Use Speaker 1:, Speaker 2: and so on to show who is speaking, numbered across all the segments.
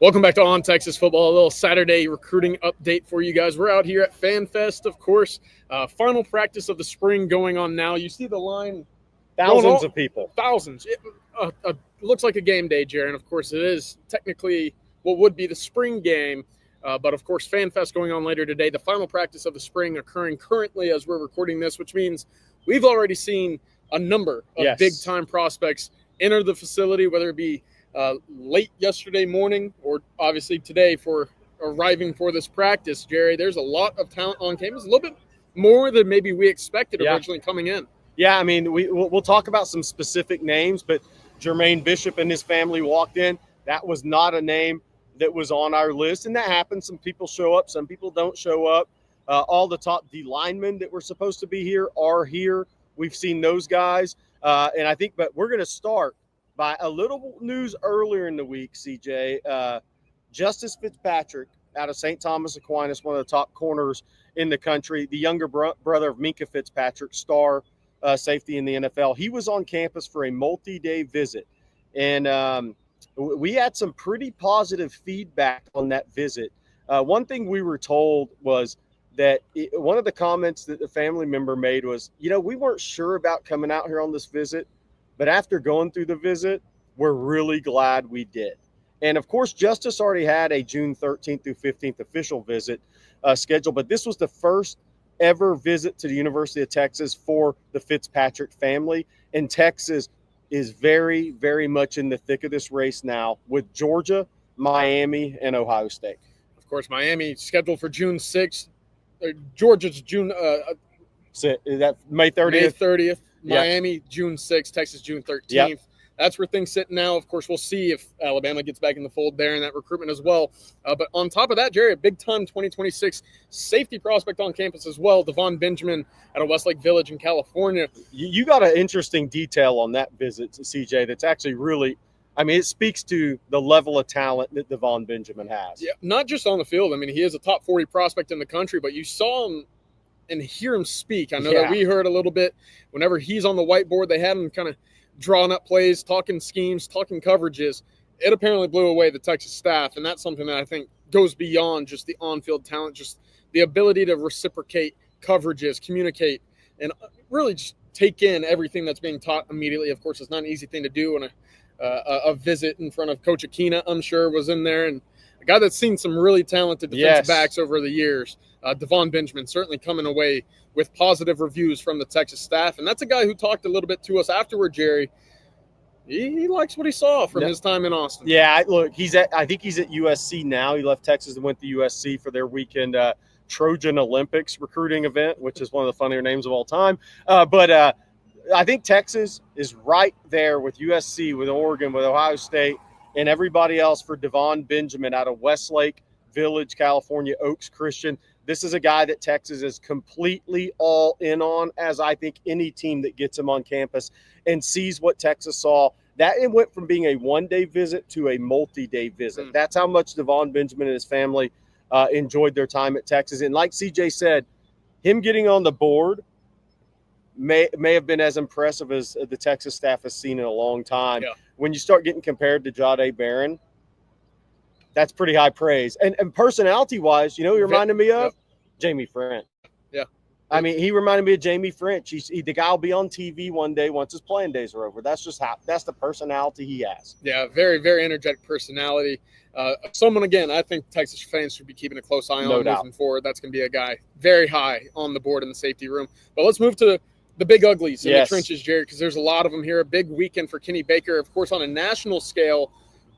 Speaker 1: Welcome back to On Texas Football, a little Saturday recruiting update for you guys. We're out here at FanFest, of course. Final practice of the spring going on now. You see the line.
Speaker 2: Thousands of people.
Speaker 1: Thousands. It looks like a game day, Gerry, and of course it is technically what would be the spring game. But of course, FanFest going on later today. The final practice of the spring occurring currently as we're recording this, which means we've already seen a number of big-time prospects enter the facility, whether it be late yesterday morning or obviously today for arriving for this practice. Gerry, there's a lot of talent on campus, a little bit more than maybe we expected originally coming in.
Speaker 2: Yeah, I mean, we'll talk about some specific names, but Jermaine Bishop and his family walked in. That was not a name that was on our list, and that happens. Some people show up, some people don't show up. All the top D linemen that were supposed to be here are here. We've seen those guys, and I think, but we're going to start by a little news earlier in the week, CJ. Justice Fitzpatrick out of St. Thomas Aquinas, one of the top corners in the country, the younger brother of Minkah Fitzpatrick, star safety in the NFL. He was on campus for a multi-day visit, and we had some pretty positive feedback on that visit. One thing we were told was that one of the comments that the family member made was, we weren't sure about coming out here on this visit, but after going through the visit, we're really glad we did. And, of course, Justice already had a June 13th through 15th official visit scheduled, but this was the first ever visit to the University of Texas for the Fitzpatrick family. And Texas is very, very much in the thick of this race now with Georgia, Miami, and Ohio State.
Speaker 1: Of course, Miami scheduled for June 6th. Georgia's June
Speaker 2: that May 30th.
Speaker 1: May 30th. Miami, June 6th, Texas, June 13th. Yep. That's where things sit now. Of course, we'll see if Alabama gets back in the fold there in that recruitment as well. But on top of that, Gerry, a big-time 2026 safety prospect on campus as well, Davon Benjamin out of Westlake Village in California.
Speaker 2: You got an interesting detail on that visit, CJ, that's actually really – it speaks to the level of talent that Davon Benjamin has.
Speaker 1: Yeah, not just on the field. He is a top 40 prospect in the country, but you saw him and hear him speak. I know that we heard a little bit whenever he's on the whiteboard. They had him kind of drawing up plays, talking schemes, talking coverages. It apparently blew away the Texas staff, and that's something that I think goes beyond just the on-field talent, just the ability to reciprocate coverages, communicate, and really just take in everything that's being taught immediately. Of course, it's not an easy thing to do when a visit in front of Coach Akina, I'm sure, was in there, and a guy that's seen some really talented defensive backs over the years. Davon Benjamin certainly coming away with positive reviews from the Texas staff. And that's a guy who talked a little bit to us afterward, Gerry. He likes what he saw from his time in Austin.
Speaker 2: Yeah, look, I think he's at USC now. He left Texas and went to USC for their weekend Trojan Olympics recruiting event, which is one of the funnier names of all time. But I think Texas is right there with USC, with Oregon, with Ohio State, and everybody else for Davon Benjamin out of Westlake Village, California, Oaks Christian. This is a guy that Texas is completely all in on, as I think any team that gets him on campus and sees what Texas saw. That it went from being a one-day visit to a multi-day visit. That's how much Davon Benjamin and his family enjoyed their time at Texas. And like CJ said, him getting on the board may have been as impressive as the Texas staff has seen in a long time. Yeah. When you start getting compared to Jahdae Barron, that's pretty high praise. And personality-wise, he reminded me of Jamie French.
Speaker 1: Yeah.
Speaker 2: He reminded me of Jamie French. The guy will be on TV one day once his playing days are over. That's the personality he has.
Speaker 1: Yeah, very, very energetic personality. Someone, again, I think Texas fans should be keeping a close eye on moving forward. That's going to be a guy very high on the board in the safety room. But let's move to the big uglies in the trenches, Gerry, because there's a lot of them here. A big weekend for Kenny Baker. Of course, on a national scale,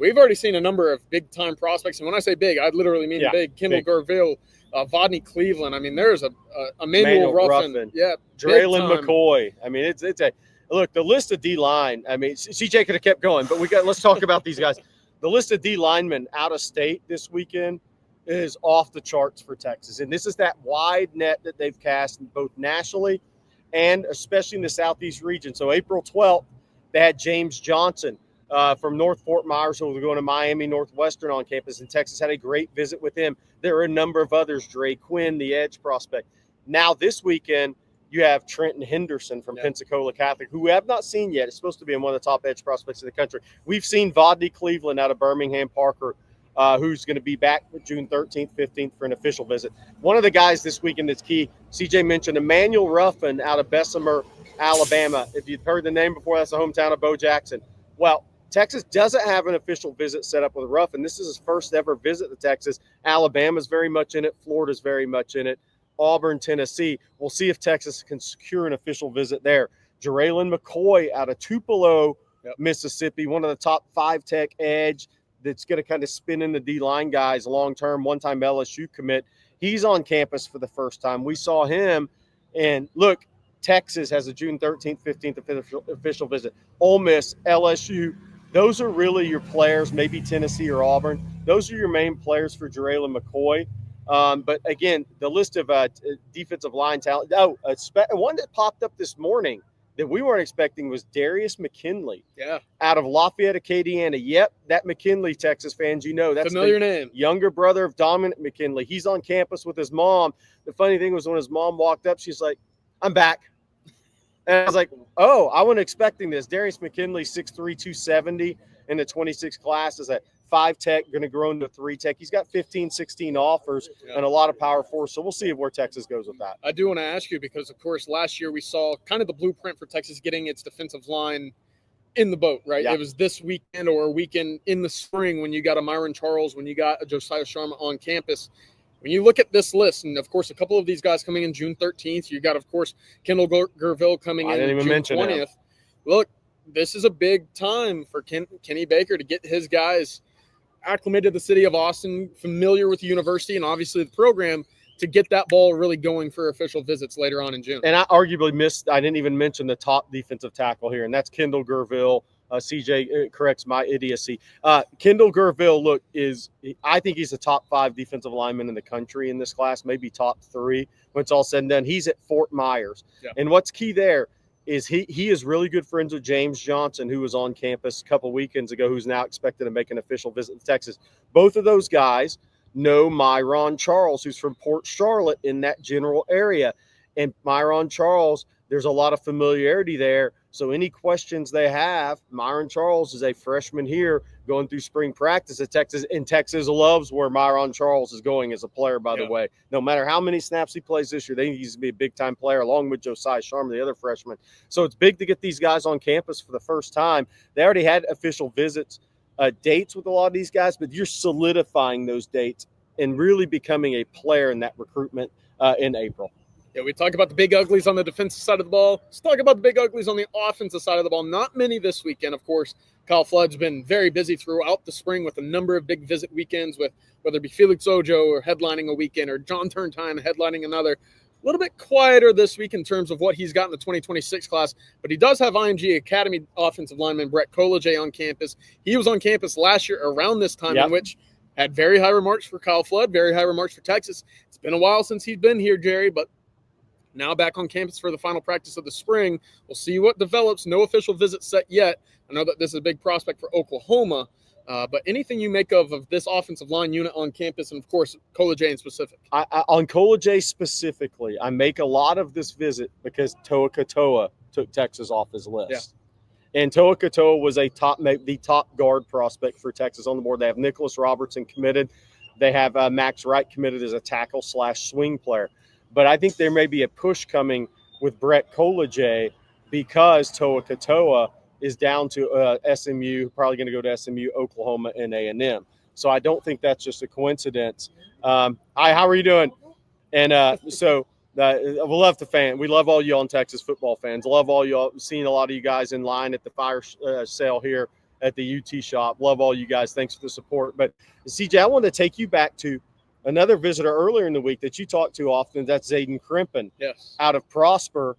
Speaker 1: we've already seen a number of big-time prospects. And when I say big, I literally mean big. Kendall Garville, Vodney Cleveland. There's a Emmanuel Ruffin. Yeah.
Speaker 2: Draylon McCoy. Look, the list of D-line. CJ could have kept going, but let's talk about these guys. The list of D linemen out of state this weekend is off the charts for Texas. And this is that wide net that they've cast both nationally and especially in the Southeast region. So April 12th, they had James Johnson from North Fort Myers, who was going to Miami Northwestern on campus, and Texas had a great visit with him. There are a number of others, Dre Quinn, the edge prospect. Now this weekend, you have Trenton Henderson from Pensacola Catholic, who we have not seen yet. It's supposed to be one of the top edge prospects in the country. We've seen Vodney Cleveland out of Birmingham Parker who's going to be back June 13th, 15th for an official visit. One of the guys this weekend that's key, CJ mentioned Emmanuel Ruffin out of Bessemer, Alabama. If you've heard the name before, that's the hometown of Bo Jackson. Well, Texas doesn't have an official visit set up with Ruffin. This is his first ever visit to Texas. Alabama's very much in it. Florida's very much in it. Auburn, Tennessee. We'll see if Texas can secure an official visit there. Jeraylin McCoy out of Tupelo, Mississippi, one of the top 5 tech edge that's going to kind of spin in the D-line guys long-term, one-time LSU commit. He's on campus for the first time. We saw him. And, look, Texas has a June 13th, 15th official visit. Ole Miss, LSU, those are really your players, maybe Tennessee or Auburn. Those are your main players for Jeraylin McCoy. But, again, the list of defensive line talent. One that popped up this morning that we weren't expecting was Darius McKinley.
Speaker 1: Yeah.
Speaker 2: Out of Lafayette, Acadiana. Yep, that McKinley, Texas fans, that's
Speaker 1: familiar name.
Speaker 2: Younger brother of Dominic McKinley. He's on campus with his mom. The funny thing was when his mom walked up, she's like, I'm back. And I was like, oh, I wasn't expecting this. Darius McKinley, 6'3", 270 in the 26 class, is a 5 tech, going to grow into a 3 tech. He's got 15, 16 offers and a lot of power force. So we'll see where Texas goes with that.
Speaker 1: I do want to ask you because, of course, last year we saw kind of the blueprint for Texas getting its defensive line in the boat, right? Yeah. It was this weekend or a weekend in the spring when you got a Myron Charles, when you got a Josiah Sharma on campus. When you look at this list, and, of course, a couple of these guys coming in June 13th, you got, of course, Kendall Gerville coming in June 20th. Look, this is a big time for Kenny Baker to get his guys acclimated to the city of Austin, familiar with the university and obviously the program, to get that ball really going for official visits later on in June.
Speaker 2: And I arguably I didn't even mention the top defensive tackle here, and that's Kendall Gerville. CJ corrects my idiocy. Kendall Gerville, look, I think he's a top 5 defensive lineman in the country in this class, maybe top 3 when it's all said and done. He's at Fort Myers. Yeah. And what's key there is he is really good friends with James Johnson, who was on campus a couple weekends ago, who's now expected to make an official visit to Texas. Both of those guys know Myron Charles, who's from Port Charlotte in that general area. And Myron Charles, there's a lot of familiarity there. So any questions they have, Myron Charles is a freshman here going through spring practice at Texas, and Texas loves where Myron Charles is going as a player, by the way. No matter how many snaps he plays this year, they need to be a big-time player along with Josiah Sharma, the other freshman. So it's big to get these guys on campus for the first time. They already had official visits, dates with a lot of these guys, but you're solidifying those dates and really becoming a player in that recruitment in April.
Speaker 1: Yeah, we talk about the big uglies on the defensive side of the ball. Let's talk about the big uglies on the offensive side of the ball. Not many this weekend, of course. Kyle Flood's been very busy throughout the spring with a number of big visit weekends, with whether it be Felix Ojo or headlining a weekend or John Turntime headlining another. A little bit quieter this week in terms of what he's got in the 2026 class, but he does have IMG Academy offensive lineman Brett Colajay on campus. He was on campus last year around this time, in which had very high remarks for Kyle Flood, very high remarks for Texas. It's been a while since he's been here, Gerry, but now back on campus for the final practice of the spring. We'll see what develops. No official visit set yet. I know that this is a big prospect for Oklahoma, but anything you make of this offensive line unit on campus, and, of course, Colajay in specific?
Speaker 2: On Colajay specifically, I make a lot of this visit because Toa Katoa took Texas off his list. Yeah. And Toa Katoa was the top guard prospect for Texas on the board. They have Nicholas Robertson committed. They have Max Wright committed as a tackle/swing player. But I think there may be a push coming with Brett Colajay because Toa Katoa is down to SMU, probably going to go to SMU, Oklahoma, and A&M. So I don't think that's just a coincidence. Hi, how are you doing? And we love the fan. We love all you on Texas football fans. Love all y'all. Seen a lot of you guys in line at the fire sale here at the UT shop. Love all you guys. Thanks for the support. But CJ, I want to take you back to another visitor earlier in the week that you talk to often. That's Zayden Crimpen.
Speaker 1: Yes.
Speaker 2: Out of Prosper.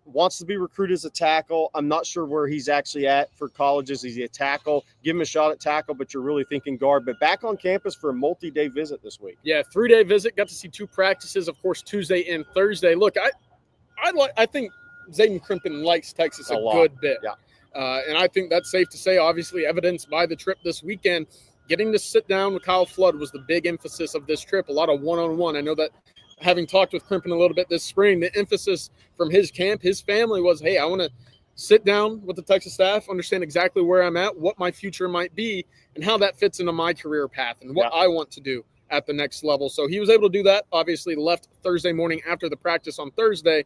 Speaker 2: Wants to be recruited as a tackle. I'm not sure where he's actually at for colleges. Is he a tackle? Give him a shot at tackle, but you're really thinking guard. But back on campus for a multi-day visit this week.
Speaker 1: Yeah, 3-day visit. Got to see 2 practices, of course, Tuesday and Thursday. Look, I think Zayden Crimpen likes Texas a good bit.
Speaker 2: Yeah.
Speaker 1: And I think that's safe to say, obviously evidenced by the trip this weekend. Getting to sit down with Kyle Flood was the big emphasis of this trip. A lot of one-on-one. I know that having talked with Crimpen a little bit this spring, the emphasis from his camp, his family was, hey, I want to sit down with the Texas staff, understand exactly where I'm at, what my future might be, and how that fits into my career path and what I want to do at the next level. So he was able to do that. Obviously left Thursday morning after the practice on Thursday.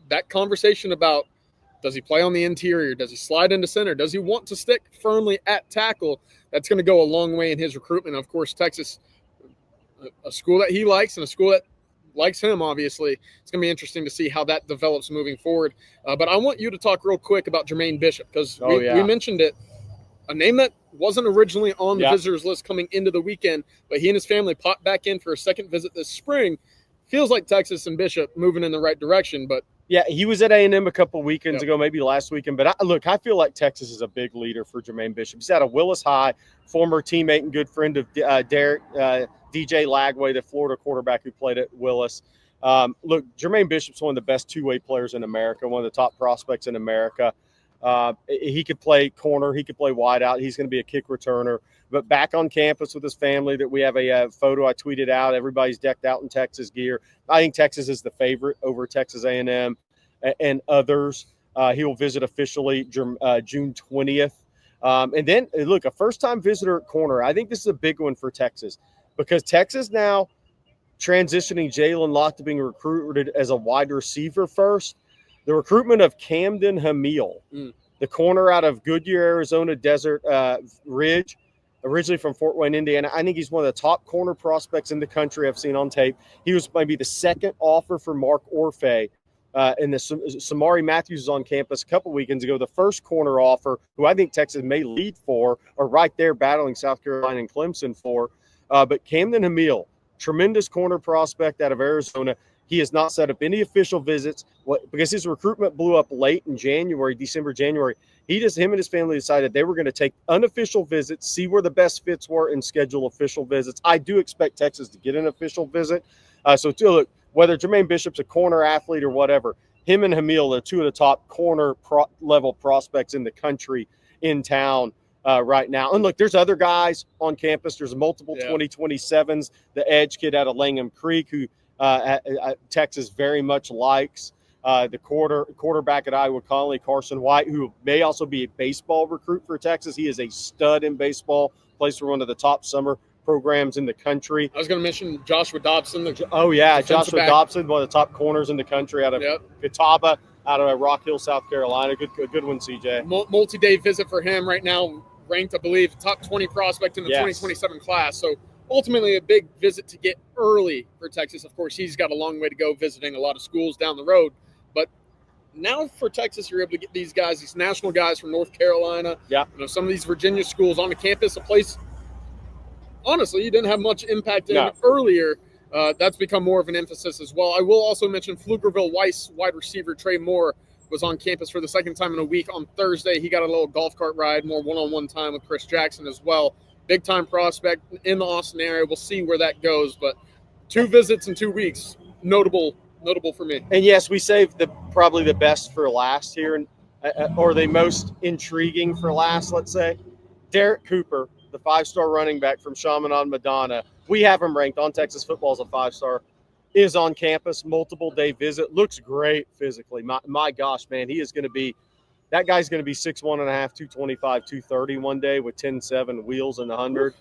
Speaker 1: That conversation about, does he play on the interior? Does he slide into center? Does he want to stick firmly at tackle? That's going to go a long way in his recruitment. Of course, Texas, a school that he likes and a school that likes him, obviously. It's going to be interesting to see how that develops moving forward. But I want you to talk real quick about Jermaine Bishop, because we mentioned it. A name that wasn't originally on the visitors list coming into the weekend, but he and his family popped back in for a second visit this spring. Feels like Texas and Bishop moving in the right direction, but
Speaker 2: yeah, he was at A&M a couple weekends ago, maybe last weekend. But I feel like Texas is a big leader for Jermaine Bishop. He's out of Willis High, former teammate and good friend of Derrek, DJ Lagway, the Florida quarterback who played at Willis. Look, Jermaine Bishop's one of the best two-way players in America, one of the top prospects in America. He could play corner. He could play wide out. He's going to be a kick returner. But back on campus with his family, that we have a photo I tweeted out. Everybody's decked out in Texas gear. I think Texas is the favorite over Texas A&M and others. He will visit officially June 20th. And then, look, a first-time visitor at corner. I think this is a big one for Texas, because Texas now transitioning Jalen Locke to being recruited as a wide receiver first. The recruitment of Camden Hamil, the corner out of Goodyear, Arizona, Desert Ridge, originally from Fort Wayne, Indiana. I think he's one of the top corner prospects in the country I've seen on tape. He was maybe the second offer for Mark Orfe. And the Samari Matthews is on campus a couple weekends ago. The first corner offer, who I think Texas may lead for, or right there battling South Carolina and Clemson for. But Camden Hamil, tremendous corner prospect out of Arizona. He has not set up any official visits because his recruitment blew up late in January, January. Him and his family decided they were going to take unofficial visits, see where the best fits were, and schedule official visits. I do expect Texas to get an official visit. So look, whether Jermaine Bishop's a corner athlete or whatever, him and Hamil are two of the top corner level prospects in the country in town right now. And look, there's other guys on campus. There's multiple 2027s. The edge kid out of Langham Creek, who Texas very much likes. The quarterback at Iowa Conley, Carson White, who may also be a baseball recruit for Texas. He is a stud in baseball, plays for one of the top summer programs in the country.
Speaker 1: I was going to mention Joshua Dobson.
Speaker 2: Joshua Dobson, one of the top corners in the country out of Catawba, out of Rock Hill, South Carolina. Good one, CJ.
Speaker 1: Multi-day visit for him right now, ranked, I believe, top 20 prospect in the 2027 class. So ultimately a big visit to get early for Texas. Of course, he's got a long way to go visiting a lot of schools down the road. But now for Texas, you're able to get these guys, these national guys from North Carolina, some of these Virginia schools on the campus, a place, honestly, you didn't have much impact in earlier. That's become more of an emphasis as well. I will also mention Pflugerville-Weiss wide receiver Trey Moore was on campus for the second time in a week on Thursday. He got a little golf cart ride, more one-on-one time with Chris Jackson as well. Big-time prospect in the Austin area. We'll see where that goes. But 2 visits in 2 weeks, notable for me.
Speaker 2: And yes, we saved probably the best for last here, or the most intriguing for last, let's say. Derrek Cooper, the 5-star running back from Chaminade Madonna. We have him ranked on Texas Football as a 5-star. Is on campus, multiple-day visit. Looks great physically. My gosh, man, that guy's going to be 6'1.5", 225, 230 one day with 10.7 wheels in the 100.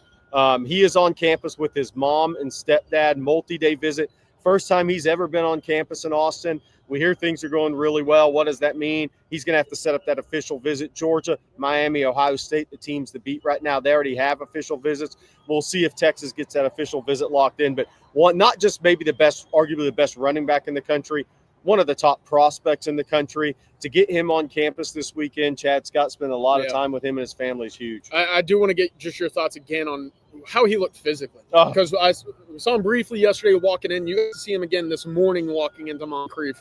Speaker 2: He is on campus with his mom and stepdad, multi-day visit. First time he's ever been on campus in Austin. We hear things are going really well. What does that mean? He's going to have to set up that official visit. Georgia, Miami, Ohio State, the teams to beat right now, they already have official visits. We'll see if Texas gets that official visit locked in. But not just maybe arguably the best running back in the country, one of the top prospects in the country. To get him on campus this weekend, Chad Scott spent a lot of time with him and his family is huge.
Speaker 1: I do want to get just your thoughts again on how he looked physically. Because I saw him briefly yesterday walking in. You get to see him again this morning walking into Moncrief.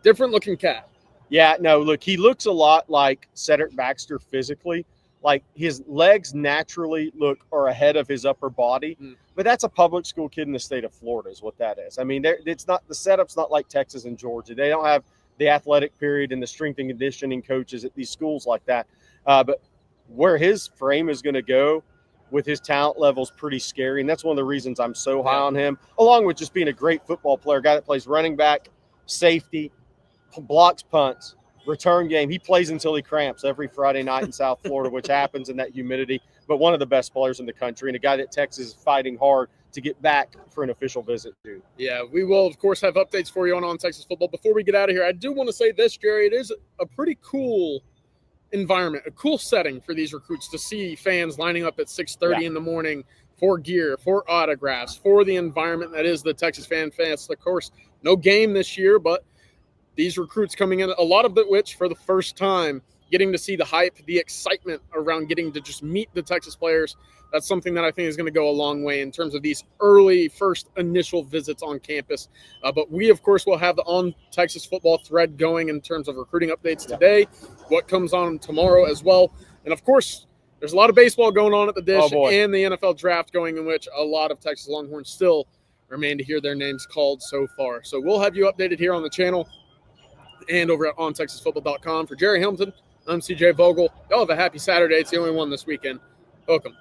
Speaker 1: Different looking cat.
Speaker 2: Yeah, no, look, he looks a lot like Cedric Baxter physically. Like his legs naturally are ahead of his upper body. But that's a public school kid in the state of Florida is what that is. I mean, it's not the setup's not like Texas and Georgia. They don't have the athletic period and the strength and conditioning coaches at these schools like that. But where his frame is going to go with his talent level is pretty scary. And that's one of the reasons I'm so high on him, along with just being a great football player, guy that plays running back, safety, blocks punts. return game. He plays until he cramps every Friday night in South Florida, which happens in that humidity. But one of the best players in the country, and a guy that Texas is fighting hard to get back for an official visit to.
Speaker 1: Yeah, we will, of course, have updates for you on Texas football. Before we get out of here, I do want to say this, Gerry. It is a pretty cool environment, a cool setting for these recruits to see fans lining up at 6:30 in the morning for gear, for autographs, for the environment that is the Texas Fan Fest. Of course, no game this year, but these recruits coming in, a lot of which for the first time, getting to see the hype, the excitement around getting to just meet the Texas players. That's something that I think is going to go a long way in terms of these early first initial visits on campus. But we, of course, will have the On Texas Football thread going in terms of recruiting updates today, what comes on tomorrow as well. And, of course, there's a lot of baseball going on at the Dish and the NFL draft going, in which a lot of Texas Longhorns still remain to hear their names called so far. So we'll have you updated here on the channel and over at ontexasfootball.com. For Gerry Hamilton, I'm CJ Vogel. Y'all have a happy Saturday. It's the only one this weekend. Welcome.